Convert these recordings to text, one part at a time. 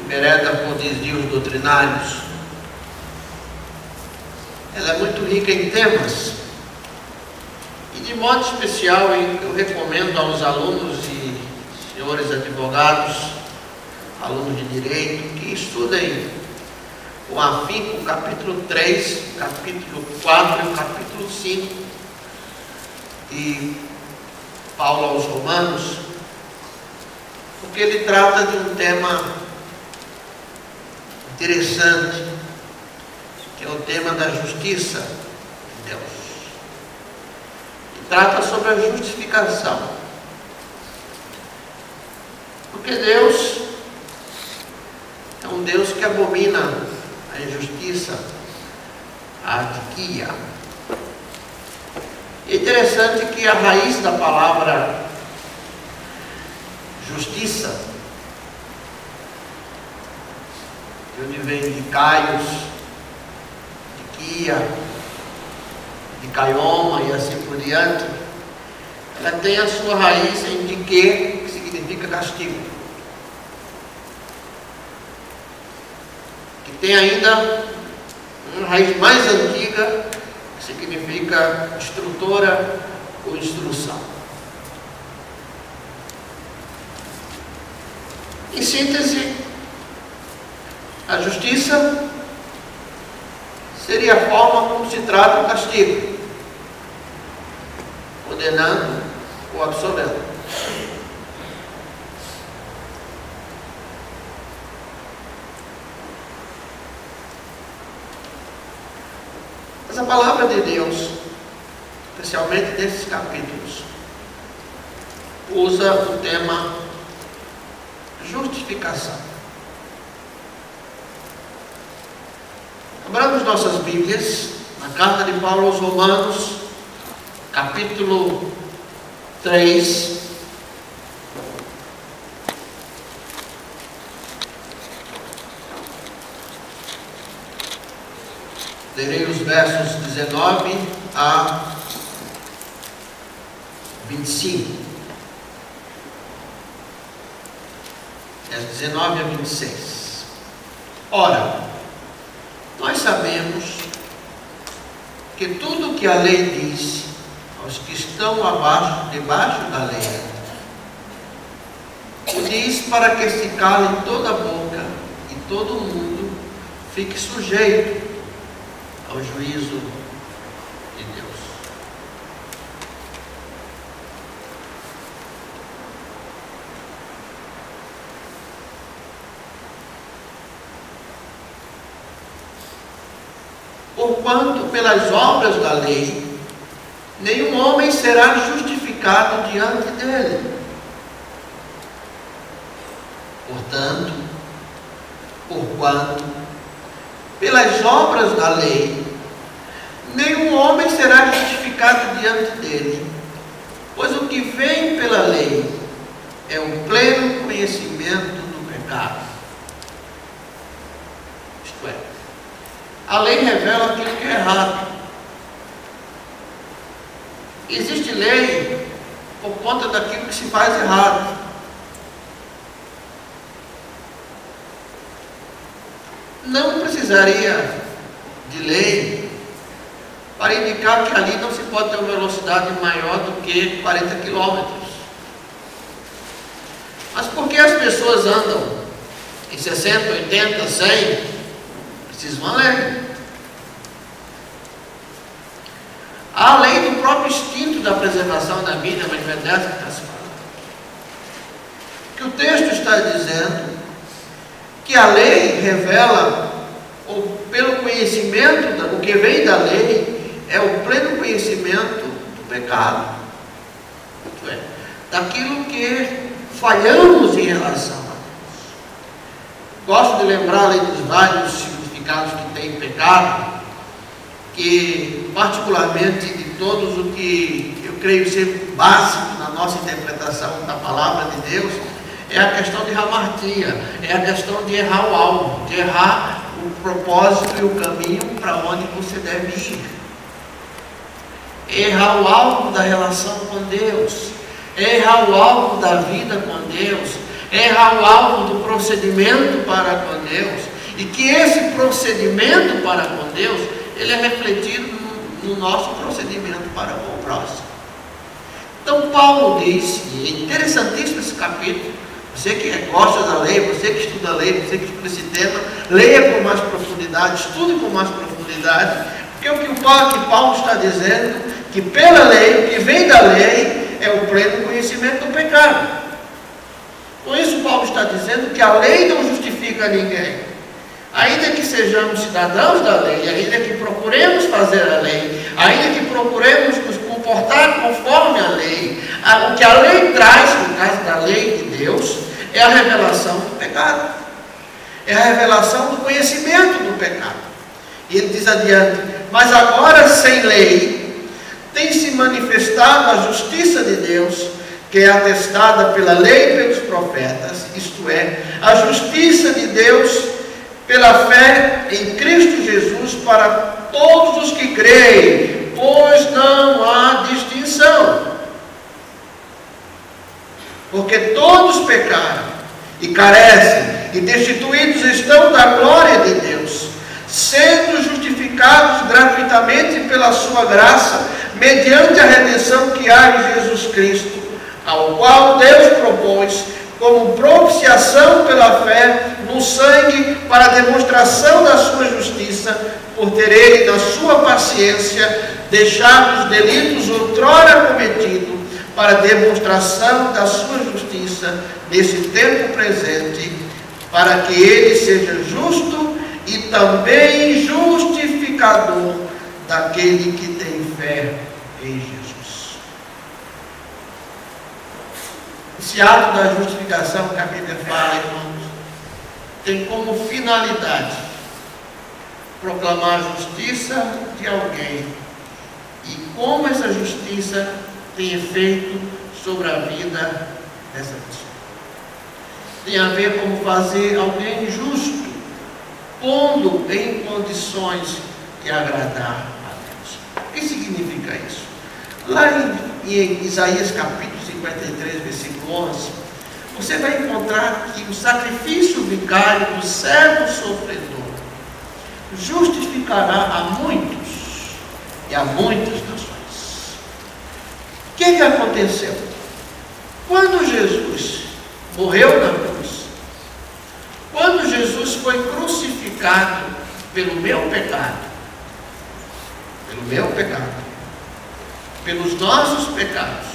envereda por desvios doutrinários. Ela é muito rica em temas. E de modo especial eu recomendo aos alunos e senhores advogados, alunos de direito, que estudem com afinco o capítulo 3, o capítulo 4 e o capítulo 5 de Paulo aos Romanos, porque ele trata de um tema interessante, que é o tema da justiça de Deus. E trata sobre a justificação. Porque Deus é um Deus que abomina a injustiça, a atiquia. É interessante que a raiz da palavra justiça, de onde vem de caios, de quia, de caioma e assim por diante, ela tem a sua raiz em de que significa castigo. Que tem ainda uma raiz mais antiga, que significa instrutora ou instrução. Em síntese, a justiça seria a forma como se trata o castigo, condenando ou absolvendo. Mas a palavra de Deus, especialmente nesses capítulos, usa o tema justificação. Abramos nossas Bíblias na carta de Paulo aos Romanos, capítulo 3. Lerei os versos 19 a 25. 19 a 26. Ora, nós sabemos que tudo que a lei diz aos que estão debaixo da lei, o diz para que se cale toda a boca e todo mundo fique sujeito ao juízo de Deus. Porquanto pelas obras da lei nenhum homem será justificado diante dele. Portanto, porquanto pelas obras da lei nenhum homem será justificado diante dele, pois o que vem pela lei é o pleno conhecimento do pecado. Isto é, a lei revela aquilo que é errado. Existe lei por conta daquilo que se faz errado. Não precisaria de lei para indicar que ali não se pode ter uma velocidade maior do que 40 quilômetros. Mas por que as pessoas andam em 60, 80, 100? Precisam uma lei. A lei do próprio instinto da preservação da vida, mas não é dessa que está se falando. Que o texto está dizendo que a lei revela, ou pelo conhecimento, o que vem da lei é o pleno conhecimento do pecado. Isto é, daquilo que falhamos em relação a Deus. Gosto de lembrar ali dos vários significados que tem pecado, que particularmente de todos o que eu creio ser básico na nossa interpretação da palavra de Deus, é a questão de hamartia, é a questão de errar o alvo, de errar o propósito e o caminho para onde você deve ir. Errar o alvo da relação com Deus, errar o alvo da vida com Deus, erra o alvo do procedimento para com Deus, e que esse procedimento para com Deus, ele é refletido no nosso procedimento para com o próximo. Então Paulo diz, e é interessantíssimo esse capítulo, você que gosta da lei, você que estuda a lei, você que estuda esse tema, leia com mais profundidade, estude com mais profundidade, porque o que Paulo está dizendo, que pela lei, o que vem da lei, é o pleno conhecimento do pecado. Com isso Paulo está dizendo que a lei não justifica ninguém. Ainda que sejamos cidadãos da lei, ainda que procuremos fazer a lei, ainda que procuremos nos comportar conforme a lei, o que a lei traz, no caso da lei de Deus, é a revelação do pecado. É a revelação do conhecimento do pecado. E ele diz adiante, mas agora sem lei, tem se manifestado a justiça de Deus, que é atestada pela lei e pelos profetas, isto é, a justiça de Deus pela fé em Cristo Jesus para todos os que creem, pois não há distinção. Porque todos pecaram e carecem, e destituídos estão da glória de Deus, sendo justificados gratuitamente pela sua graça, mediante a redenção que há em Jesus Cristo, ao qual Deus propôs como propiciação pela fé no sangue para a demonstração da sua justiça, por ter ele, na sua paciência, deixado os delitos outrora cometidos, para a demonstração da sua justiça nesse tempo presente, para que ele seja justo e também justificador daquele que tem fé em Jesus. Esse ato da justificação que a Bíblia fala, irmãos, tem como finalidade proclamar a justiça de alguém e como essa justiça tem efeito sobre a vida dessa pessoa. Tem a ver com fazer alguém justo, pondo em condições de agradar a Deus. O que significa isso? Lá em Isaías capítulo 53, versículo 11, você vai encontrar que o sacrifício vicário do servo sofredor justificará a muitos e a muitas nações. O que aconteceu? Quando Jesus morreu na cruz, quando Jesus foi crucificado pelo meu pecado, pelos nossos pecados,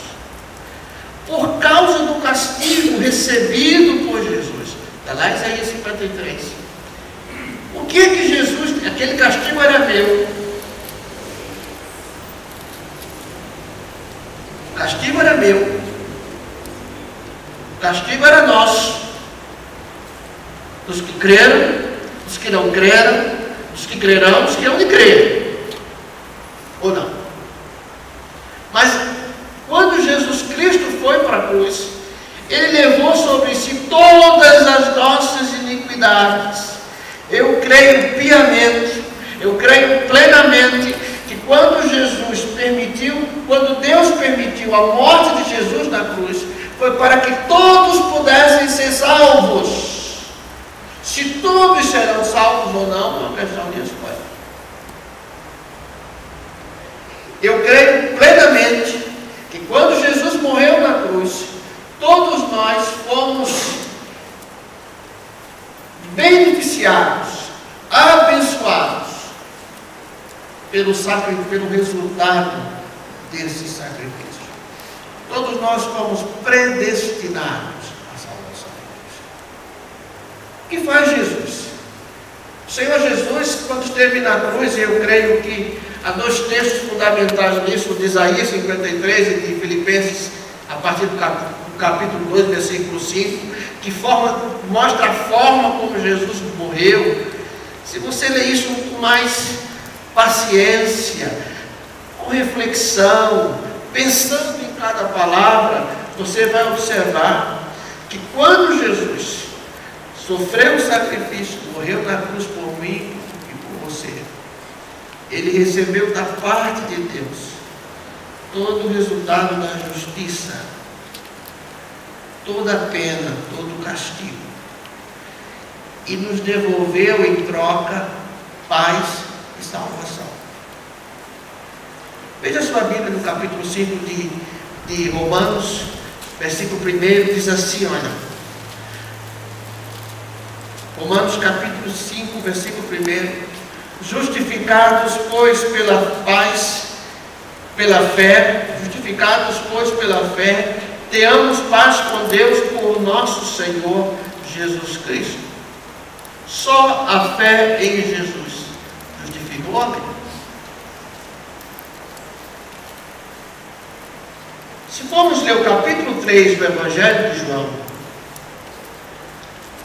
por causa do castigo recebido por Jesus, está lá em Isaías 53. O que Jesus, aquele castigo era meu, o castigo era meu, o castigo era nosso, dos que creram, dos que não creram, dos que crerão, dos que não de crer, ou não. Mas quando Jesus Cristo foi para a cruz, ele levou sobre si todas as nossas iniquidades. Eu creio piamente, eu creio plenamente que quando Deus permitiu a morte de Jesus na cruz, foi para que todos pudessem ser salvos. Se todos serão salvos ou não, é uma questão de escolha. Eu creio plenamente que quando Jesus morreu na cruz, todos nós fomos beneficiados, abençoados pelo resultado desse sacrifício. Todos nós fomos predestinados à salvação. O que faz Jesus? O Senhor Jesus, quando esteve na cruz, e eu creio que há dois textos fundamentais nisso, de Isaías 53 e de Filipenses, a partir do capítulo 2, versículo 5, que mostra a forma como Jesus morreu. Se você ler isso com mais paciência, com reflexão, pensando em cada palavra, você vai observar que quando Jesus sofreu o sacrifício, morreu na cruz por mim e por você, ele recebeu da parte de Deus todo o resultado da justiça, toda a pena, todo o castigo, e nos devolveu em troca paz e salvação. Veja sua Bíblia no capítulo 5 de Romanos, versículo 1, diz assim, olha. Romanos capítulo 5, versículo 1. Justificados, pois, pela paz, pela fé, justificados, pois, pela fé, tenhamos paz com Deus por nosso Senhor Jesus Cristo. Só a fé em Jesus justifica o homem. Se formos ler o capítulo 3 do Evangelho de João,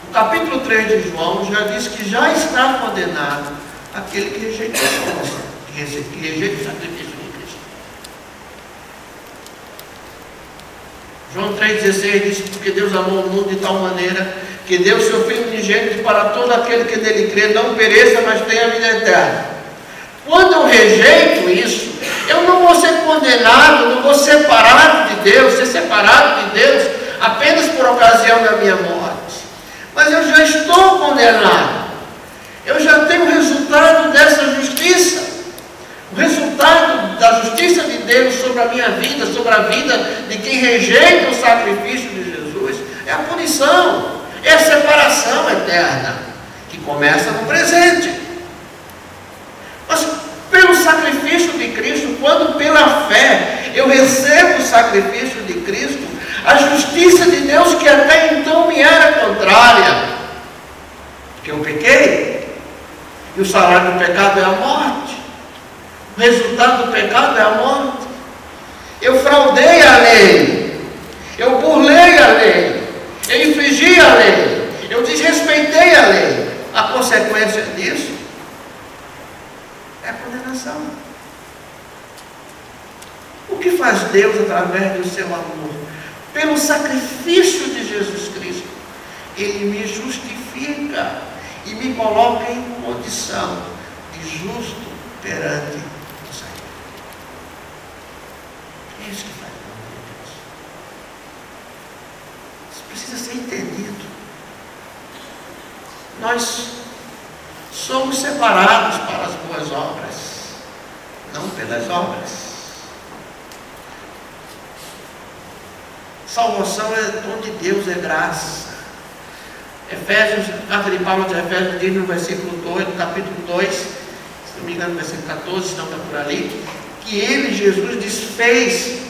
o capítulo 3 de João já diz que já está condenado aquele que rejeita a nossa, que rejeita o sacrifício de Cristo. João 3,16 diz: porque Deus amou o mundo de tal maneira que deu o seu Filho unigênito para todo aquele que nele crê, não pereça, mas tenha a vida eterna. Quando eu rejeito isso, eu não vou ser condenado, não vou ser separado de Deus, apenas por ocasião da minha morte. Mas eu já estou condenado. Eu já tenho o resultado dessa justiça. O resultado da justiça de Deus sobre a minha vida, sobre a vida de quem rejeita o sacrifício de Jesus, é a punição, é a separação eterna, que começa no presente. Mas pelo sacrifício de Cristo, quando pela fé eu recebo o sacrifício de Cristo, a justiça de Deus, que até então me era contrária, porque eu pequei, e o salário do pecado é a morte, o resultado do pecado é a morte. Eu fraudei a lei, eu burlei a lei, eu infringi a lei, eu desrespeitei a lei. A consequência disso é a condenação. O que faz Deus através do seu amor? Pelo sacrifício de Jesus Cristo, Ele me justifica e me coloca em condição de justo perante o Senhor. É isso que faz o amor de Deus. Isso precisa ser entendido. Nós somos separados para as boas obras, não pelas obras. Salvação é dom de Deus, é graça. Efésios, a carta de Paulo de Efésios diz no versículo 2, no capítulo 2, se não me engano, no versículo 14, se não está por ali, que Ele, Jesus, desfez,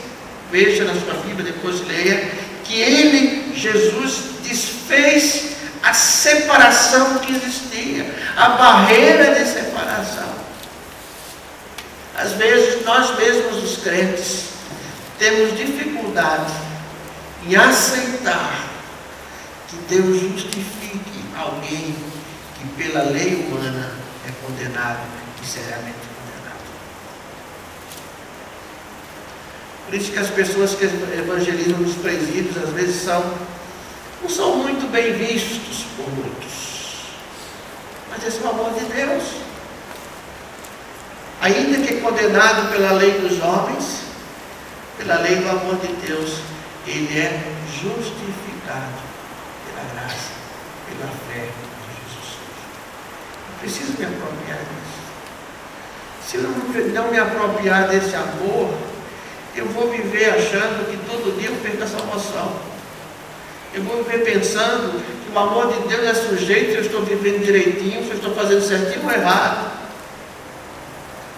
veja na sua Bíblia, depois leia, que Ele, Jesus, desfez a separação que existia, a barreira de separação. Às vezes, nós mesmos, os crentes, temos dificuldade em aceitar que Deus justifique alguém que pela lei humana é condenado e seriamente condenado. Por isso que as pessoas que evangelizam nos presídios às vezes não são muito bem vistos por muitos, mas esse é o amor de Deus. Ainda que condenado pela lei dos homens, pela lei do amor de Deus, ele é justificado pela graça, pela fé de Jesus Cristo. Eu preciso me apropriar disso. Se eu não me apropriar desse amor, eu vou viver achando que todo dia eu perco a salvação. Eu vou viver pensando que o amor de Deus é sujeito se eu estou vivendo direitinho, se eu estou fazendo certinho ou errado.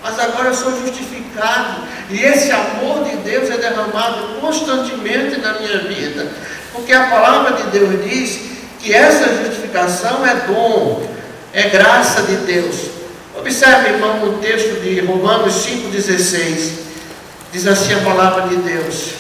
Mas agora eu sou justificado, e esse amor de Deus é derramado constantemente na minha vida, porque a palavra de Deus diz que essa justificação é dom, é graça de Deus. Observe, irmão, no texto de Romanos 5,16, diz assim a palavra de Deus: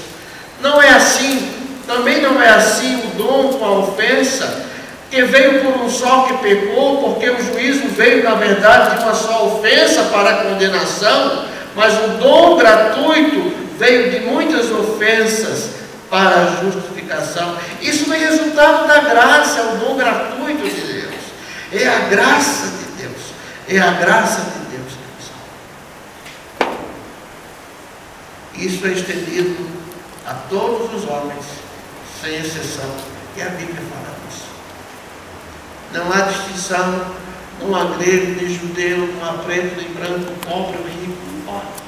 não é assim, também não é assim o dom com a ofensa, que veio por um só que pecou, porque o juízo veio, na verdade, de uma só ofensa para a condenação, mas o dom gratuito veio de muitas ofensas para a justificação. Isso não é resultado da graça, é o dom gratuito de Deus. É a graça de Deus. É a graça de Deus que nos salva. Isso é estendido a todos os homens, sem exceção. E a Bíblia fala disso. Não há distinção, não há grego, nem judeu, não há preto, nem branco, pobre ou rico, não importa.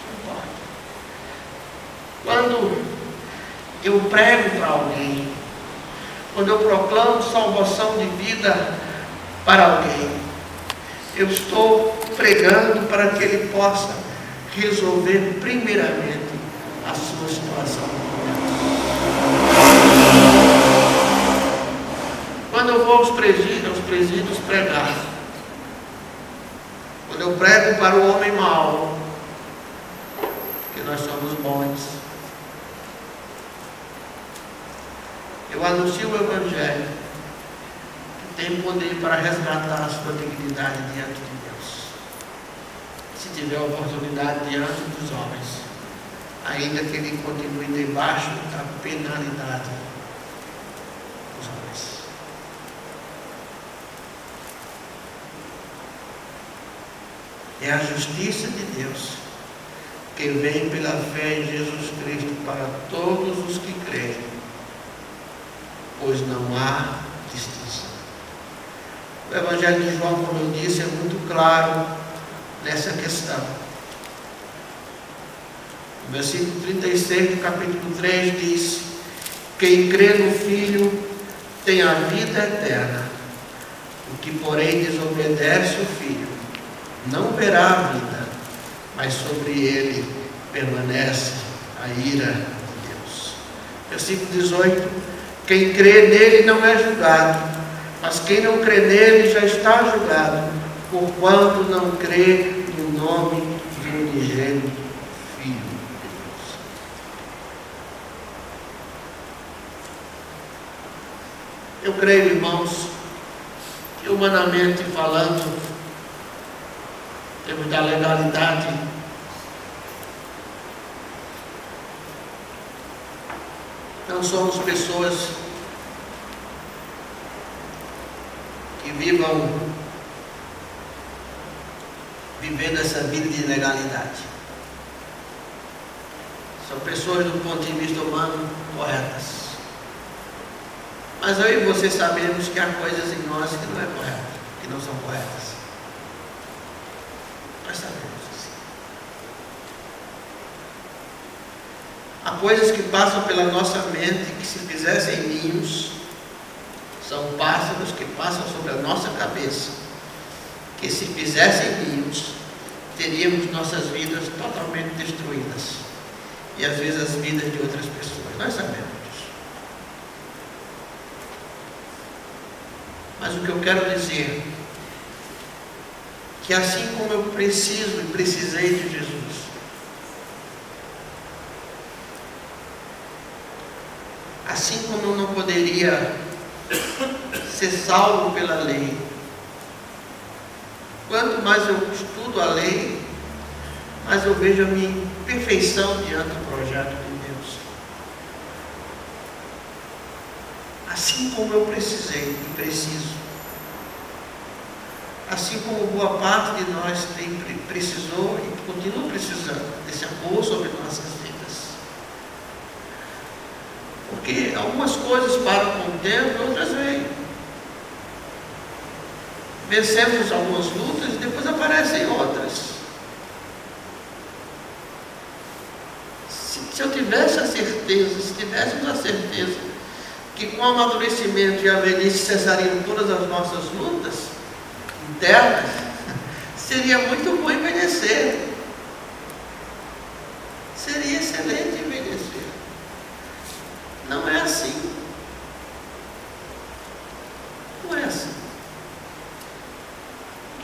Não importa. Quando eu prego para alguém, quando eu proclamo salvação de vida para alguém, eu estou pregando para que ele possa resolver primeiramente a sua situação. Quando eu vou aos presídios pregar, quando eu prego para o homem mau, que nós somos bons, eu anuncio o Evangelho, que tem poder para resgatar a sua dignidade diante de Deus. Se tiver oportunidade diante dos homens, ainda que ele continue debaixo da penalidade dos homens. É a justiça de Deus que vem pela fé em Jesus Cristo para todos os que creem, pois não há distinção. O Evangelho de João, como eu disse, é muito claro nessa questão. O versículo 36 do capítulo 3 diz: quem crê no Filho tem a vida eterna. O que, porém, desobedece o Filho não verá a vida, mas sobre ele permanece a ira de Deus. Versículo 18: quem crê nele não é julgado, mas quem não crê nele já está julgado, porquanto não crê no nome do unigênito Filho de Deus. Eu creio, irmãos, que humanamente falando, temos da legalidade, não somos pessoas que vivendo essa vida de ilegalidade. São pessoas do ponto de vista humano corretas. Mas eu e você sabemos que há coisas em nós que não é correta, que não são corretas. Nós sabemos assim. Há coisas que passam pela nossa mente que, se fizessem ninhos, são pássaros que passam sobre a nossa cabeça, que, se fizessem ninhos, teríamos nossas vidas totalmente destruídas, e às vezes as vidas de outras pessoas. Nós sabemos disso. Mas o que eu quero dizer, que assim como eu preciso e precisei de Jesus, assim como eu não poderia ser salvo pela lei, quanto mais eu estudo a lei, mais eu vejo a minha imperfeição diante do projeto de Deus. Assim como eu precisei e preciso, assim como boa parte de nós precisou e continua precisando desse amor sobre nossas vidas. Porque algumas coisas param com o tempo, outras vêm. Vencemos algumas lutas e depois aparecem outras. Se eu tivesse a certeza, se tivéssemos a certeza que com o amadurecimento e a velhice cessariam todas as nossas lutas internas, seria muito bom envelhecer. Seria excelente envelhecer. Não é assim. Não é assim.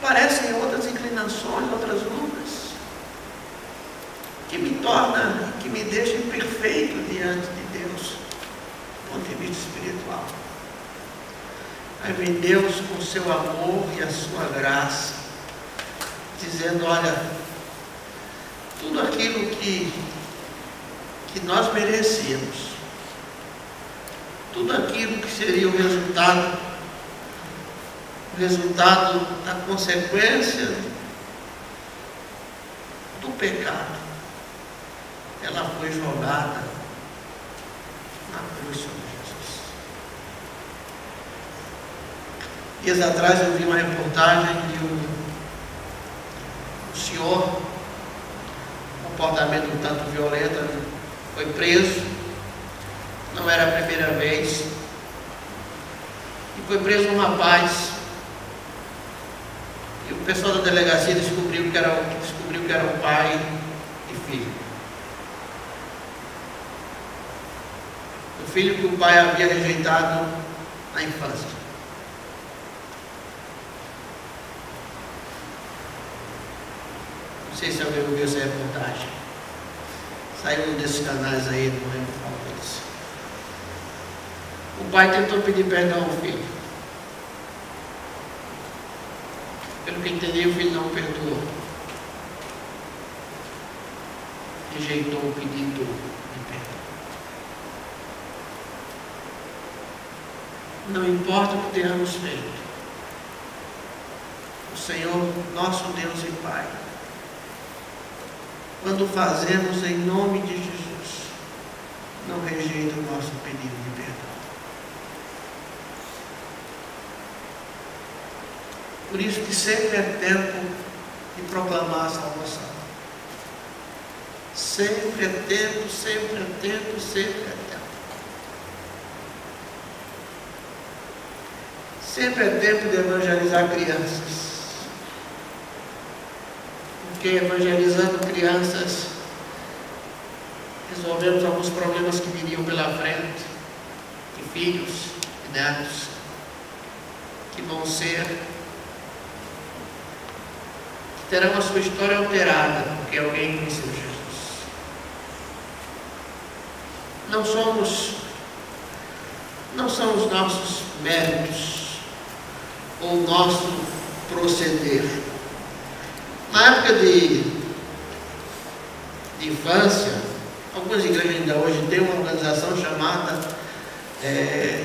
Aparecem outras inclinações, outras lutas, que me tornam, que me deixam imperfeito diante de Deus, do ponto de vista espiritual. Aí vem Deus com seu amor e a sua graça, dizendo: olha, tudo aquilo que nós merecíamos, tudo aquilo que seria o resultado da consequência do pecado, ela foi jogada na cruz. Dias atrás eu vi uma reportagem de um senhor, comportamento um tanto violento, foi preso, não era a primeira vez, e foi preso um rapaz, e o pessoal da delegacia descobriu que era o pai e filho. O filho que o pai havia rejeitado na infância. Não sei se alguém ouviu essa reportagem. Saiu um desses canais aí, não lembro qual deles. O pai tentou pedir perdão ao filho. Pelo que entendi, o filho não perdoou. Rejeitou o pedido de perdão. Não importa o que tenhamos feito, o Senhor, nosso Deus e Pai, quando fazemos em nome de Jesus, não rejeita o nosso pedido de perdão. Por isso que sempre é tempo de proclamar a salvação. Sempre é tempo, sempre é tempo, sempre é tempo. Sempre é tempo de evangelizar crianças. Porque evangelizando crianças, resolvemos alguns problemas que viriam pela frente, de filhos e netos, que vão ser, que terão a sua história alterada, porque alguém conheceu Jesus. Não são os nossos méritos, ou o nosso proceder. Na época de infância, algumas igrejas ainda hoje têm uma organização chamada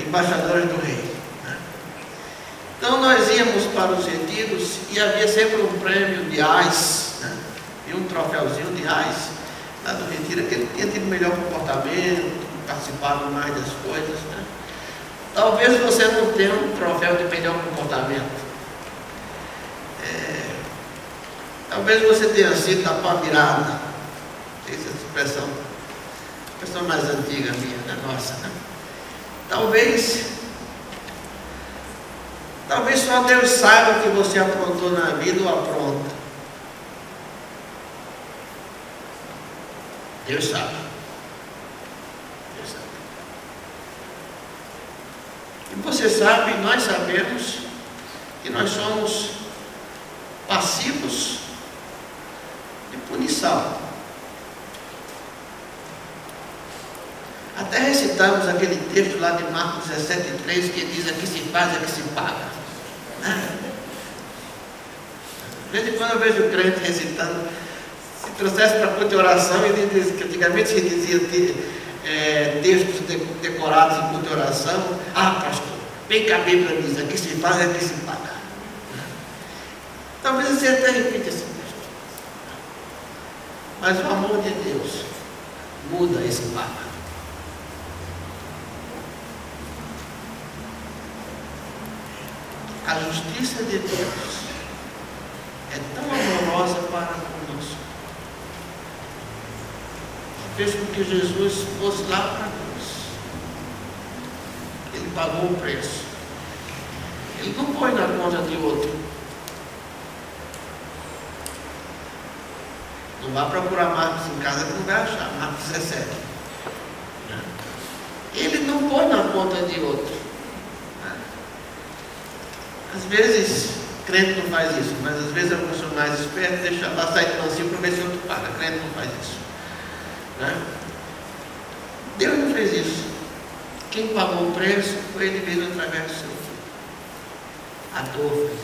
Embaixadores do Rei. Né? Então nós íamos para os retiros e havia sempre um prêmio de ais, né? E um troféuzinho de ais lá do retiro, que ele tinha tido melhor comportamento, participado mais das coisas. Né? Talvez você não tenha um troféu de melhor comportamento. Talvez você tenha sido da pá virada. Essa expressão mais antiga minha, né? Nossa, né? Talvez só Deus saiba que você aprontou na vida ou apronta. Deus sabe. Deus sabe. E você sabe, nós sabemos que nós somos passivos de punição. Até recitamos aquele texto lá de Marcos 17:3 que diz: aqui se faz, aqui se paga. De vez em quando eu vejo o crente recitando. Se trouxesse para a culto de oração, ele diz que antigamente se dizia textos decorados em culto de oração. Ah, pastor, vem cá a Bíblia diz: aqui se faz, aqui se paga. Talvez você até repita esse texto. Mas o amor de Deus muda esse paga. A justiça de Deus é tão amorosa para conosco, que fez com que Jesus fosse lá para nós. Ele pagou o preço. Ele não põe na conta de outro. Não vá procurar Marcos em casa que não vai achar. Marcos 17. Ele não põe na conta de outro. Às vezes, crente não faz isso, mas às vezes alguns são mais espertos, deixa lá sair do lancinho para ver se outro paga. Crente não faz isso. Né? Deus não fez isso. Quem pagou o preço foi Ele mesmo através do seu filho. A dor foi dele.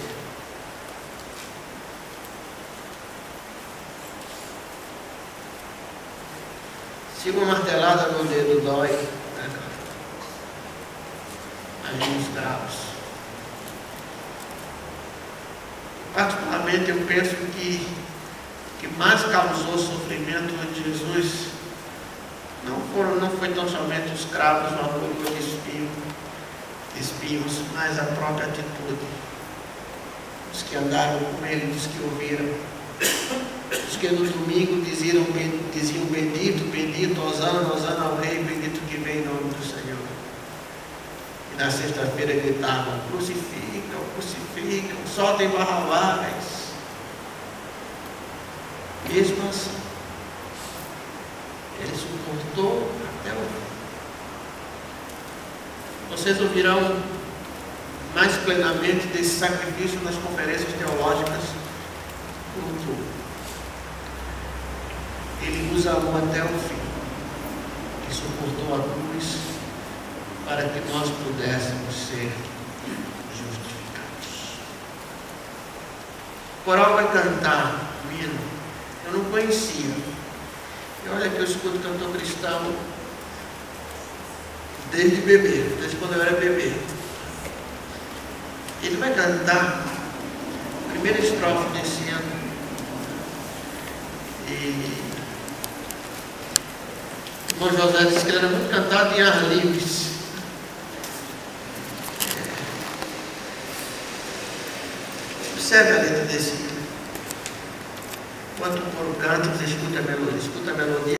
Se uma martelada no dedo dói, né, imagina os cravos. Particularmente eu penso que mais causou sofrimento de Jesus não foi tão somente os cravos, uma coroa de espinho, espios, mas a própria atitude dos que andaram com ele, dos que ouviram, dos que no domingo diziam bendito, bendito, hosana, hosana ao rei, bendito que vem em nome do Senhor. E na sexta-feira gritavam, crucificam, crucificam, soltem Barrabás. Mesmo assim, ele suportou até o fim. Vocês ouvirão mais plenamente desse sacrifício nas conferências teológicas do YouTube. Ele nos amou até o fim e suportou a cruz para que nós pudéssemos ser justificados. O coral vai cantar um hino. Eu não conhecia. E olha que eu escuto cantor cristão desde bebê, desde quando eu era bebê. Ele vai cantar a primeira estrofe desse ano. E o irmão José disse que ele era muito cantado em ar livres. Observe a letra desse hino. Enquanto o coro canta, você escuta a melodia.